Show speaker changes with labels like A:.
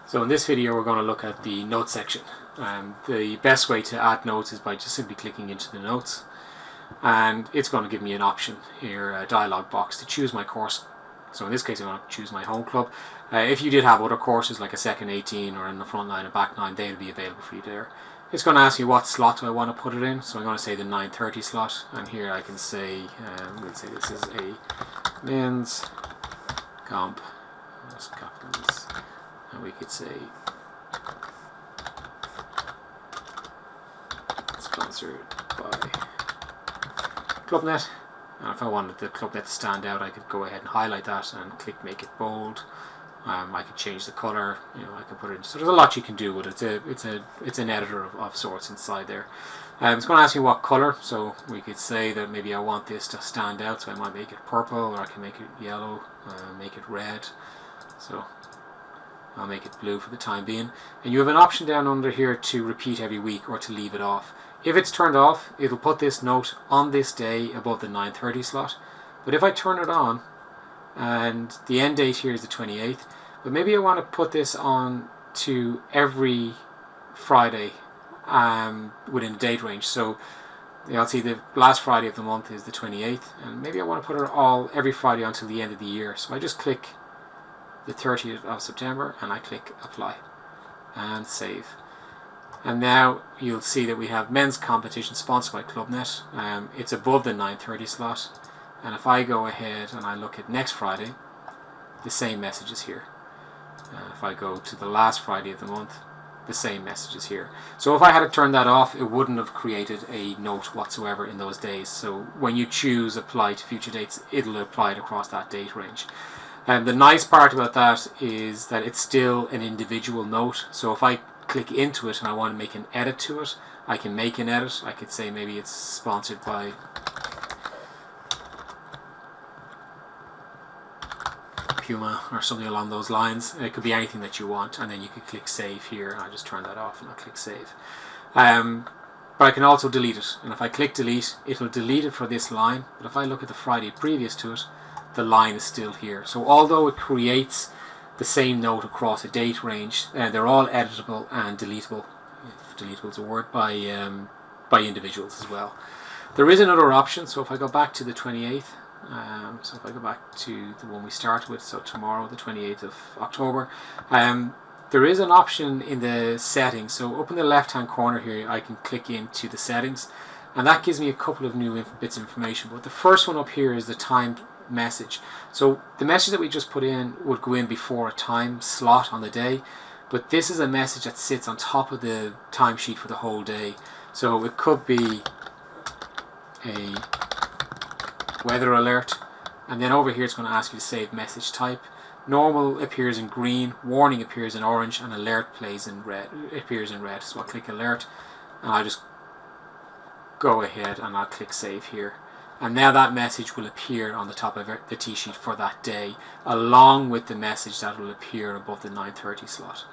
A: So in this video we're going to look at the notes section. The best way to add notes is by just simply clicking into the notes, and it's going to give me an option here, a dialog box, to choose my course. So in this case I'm going to choose my home club. If you did have other courses like a second 18 or in the front 9 and back 9, they will be available for you there. It's going to ask me what slot do I want to put it in, so I'm going to say the 9:30 slot, and here I can say, we'll say this is a men's comp, and we could say sponsored by Clubnet. And if I wanted the Clubnet to stand out, I could go ahead and highlight that and click make it bold. I could change the color, I can put it in. So there's a lot you can do with it. It's an editor of sorts inside there. It's going to ask me what color, so we could say that maybe I want this to stand out, so I might make it purple, or I can make it yellow, make it red. So I'll make it blue for the time being. And you have an option down under here to repeat every week or to leave it off. If it's turned off, it'll put this note on this day above the 9:30 slot. But if I turn it on, and the end date here is the 28th, but maybe I want to put this on to every Friday within the date range. So I'll see the last Friday of the month is the 28th, and maybe I want to put it all every Friday until the end of the year. So I just click the 30th of September and I click apply and save. And now you'll see that we have men's competition sponsored by Clubnet. It's above the 9:30 slot, and if I go ahead and I look at next Friday, the same message is here. If I go to the last Friday of the month, the same message is here. So if I had to turn that off, it wouldn't have created a note whatsoever in those days. So when you choose apply to future dates, it'll apply it across that date range. And the nice part about that is that it's still an individual note. So if I click into it and I want to make an edit to it, I can make an edit. I could say maybe it's sponsored by Puma or something along those lines. It could be anything that you want, and then you could click save here, and I'll just turn that off and I'll click save. But I can also delete it, and if I click delete, it'll delete it for this line. But if I look at the Friday previous to it, the line is still here. So although it creates the same note across a date range, they're all editable and deletable, if deletable is a word, by individuals as well. There is another option. So if I go back to the 28th, so if I go back to the one we started with, so tomorrow, the 28th of October, there is an option in the settings. So up in the left hand corner here, I can click into the settings, and that gives me a couple of new bits of information. But the first one up here is the time message. So the message that we just put in would go in before a time slot on the day, but this is a message that sits on top of the timesheet for the whole day. So it could be a weather alert, and then over here it's going to ask you to save message type. Normal appears in green, warning appears in orange, and alert appears in red. So I'll click alert, and I'll just go ahead and I'll click save here. And now that message will appear on the top of the T-sheet for that day, along with the message that will appear above the 9:30 slot.